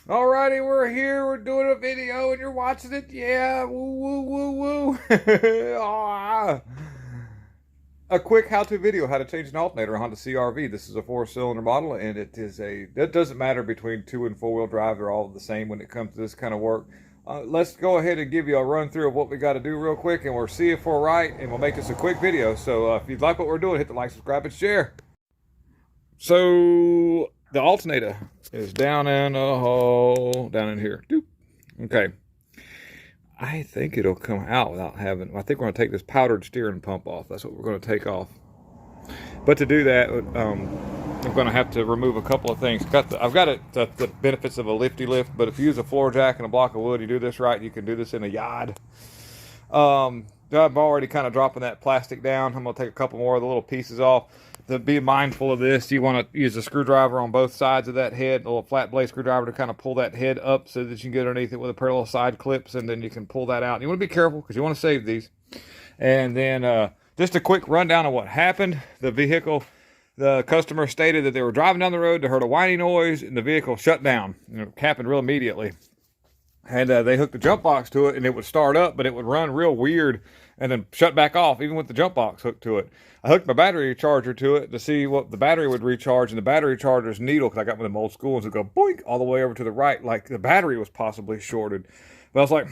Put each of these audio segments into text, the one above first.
Alrighty, we're here. We're doing a video, and you're watching it. Yeah, woo, woo, woo, woo. Ah. A quick how-to video: how to change an alternator on Honda CR-V. This is a four-cylinder model, and it is a. That doesn't matter between two and four-wheel drive; they're all the same when it comes to this kind of work. Let's go ahead and give you a run through of what we got to do real quick, and we'll see if we're right, and we'll make this a quick video. So if you like what we're doing, hit the like, subscribe, and share. So the alternator is down in a hole, down in here. Doop. Okay. I think it'll come out without having, I think we're going to take this powdered steering pump off. That's what we're going to take off. But to do that, I'm going to have to remove a couple of things. I've got the benefits of a lifty lift, but if you use a floor jack and a block of wood, you do this right, you can do this in a yard. I'm already kind of dropping that plastic down. I'm going to take a couple more of the little pieces off. To be mindful of this, you want to use a screwdriver on both sides of that head, a little flat blade screwdriver to kind of pull that head up so that you can get underneath it with a pair of little side clips, and then you can pull that out. You want to be careful because you want to save these. And then just a quick rundown of what happened. The vehicle, the customer stated that they were driving down the road, they heard a whining noise, and the vehicle shut down. It happened real immediately. And they hooked the jump box to it, and it would start up, but it would run real weird and then shut back off, even with the jump box hooked to it. I hooked my battery charger to it to see what the battery would recharge, and the battery charger's needle, because I got one of them old school ones, would go boink all the way over to the right, like the battery was possibly shorted. But I was like,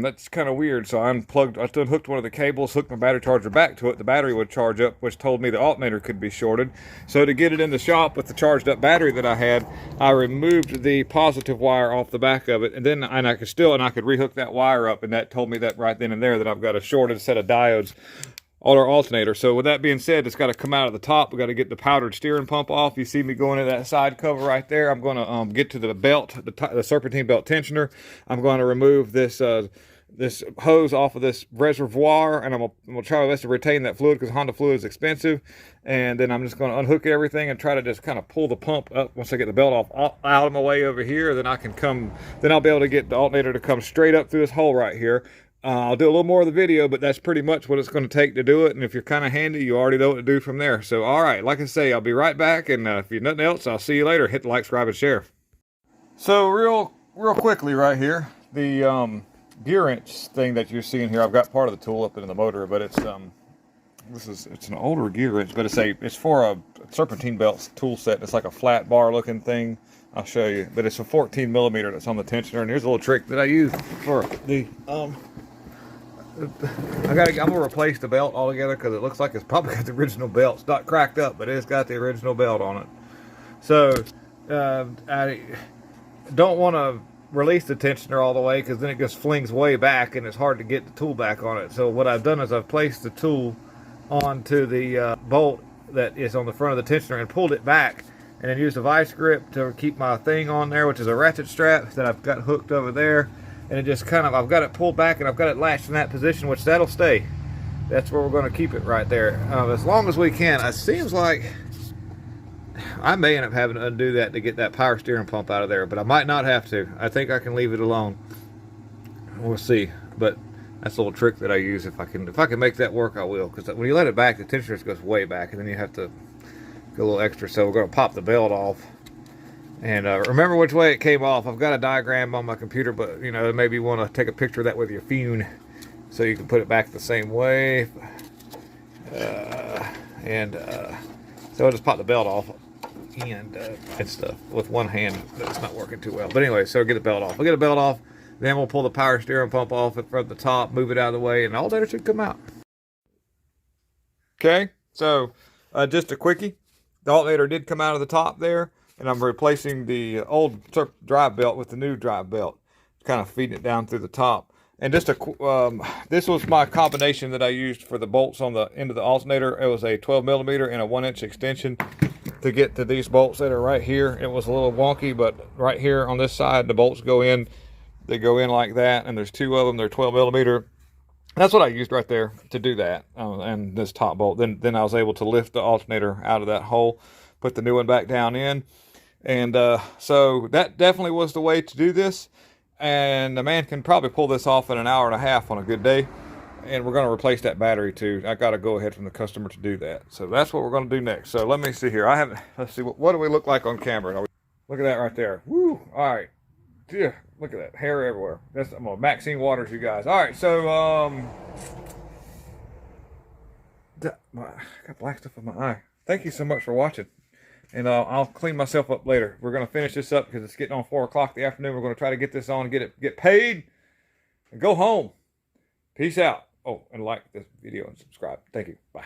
that's kind of weird. So I unhooked one of the cables, hooked my battery charger back to it. The battery would charge up, which told me the alternator could be shorted. So to get it in the shop with the charged up battery that I had, I removed the positive wire off the back of it, and I could rehook that wire up, and that told me that right then and there that I've got a shorted set of diodes on our alternator. So with that being said, it's got to come out of the top. We got to get the powdered steering pump off. You see me going to that side cover right there. I'm going to get to the belt, the serpentine belt tensioner. I'm going to remove this this hose off of this reservoir, and I'm gonna try my best to retain that fluid because Honda fluid is expensive. And then I'm just going to unhook everything and try to just kind of pull the pump up once I get the belt off out of my way over here. Then I'll be able to get the alternator to come straight up through this hole right here. I'll do a little more of the video, but that's pretty much what it's going to take to do it. And if you're kind of handy, you already know what to do from there. So, all right, like I say, I'll be right back. And if you're nothing else, I'll see you later. Hit the like, subscribe, and share. So real quickly right here, the gear wrench thing that you're seeing here, I've got part of the tool up in the motor, but it's an older gear wrench, but it's for a serpentine belt tool set. It's like a flat bar looking thing. I'll show you, but it's a 14 millimeter that's on the tensioner. And here's a little trick that I use for the I'm gonna replace the belt altogether because it looks like it's probably got the original belt. It's not cracked up, but it's got the original belt on it. So I don't want to release the tensioner all the way because then it just flings way back and it's hard to get the tool back on it. So what I've done is I've placed the tool onto the bolt that is on the front of the tensioner and pulled it back, and then used a vice grip to keep my thing on there, which is a ratchet strap that I've got hooked over there. And it just I've got it pulled back and I've got it latched in that position, which that'll stay. That's where we're going to keep it right there, as long as we can. It seems like I may end up having to undo that to get that power steering pump out of there, but I might not have to. I think I can leave it alone. We'll see. But that's a little trick that I use. If I can make that work, I will. Because when you let it back, the tensioner goes way back, and then you have to go a little extra. So we're going to pop the belt off. And remember which way it came off. I've got a diagram on my computer, but maybe you want to take a picture of that with your phone so you can put it back the same way. So I'll just pop the belt off and stuff with one hand. That's not working too well. But anyway, so get the belt off. We'll get the belt off. Then we'll pull the power steering pump off from the top, move it out of the way, and all that should come out. Okay, so just a quickie. The alternator did come out of the top there. And I'm replacing the old drive belt with the new drive belt, kind of feeding it down through the top. And just this was my combination that I used for the bolts on the end of the alternator. It was a 12 millimeter and a 1-inch extension to get to these bolts that are right here. It was a little wonky, but right here on this side, the bolts go in. They go in like that, and there's two of them. They're 12 millimeter. That's what I used right there to do that, and this top bolt. Then I was able to lift the alternator out of that hole, put the new one back down in. And so that definitely was the way to do this. And the man can probably pull this off in an hour and a half on a good day. And we're going to replace that battery too. I got to go ahead from the customer to do that. So that's what we're going to do next. So let me see here. Let's see, what do we look like on camera? Look at that right there. Woo! All right. Yeah, look at that hair everywhere. I'm on Maxine Waters, you guys. All right, so I got black stuff in my eye. Thank you so much for watching, and I'll clean myself up later. We're gonna finish this up because it's getting on 4 o'clock in the afternoon. We're gonna try to get this on, get paid, and go home. Peace out. Oh, and like this video and subscribe. Thank you. Bye.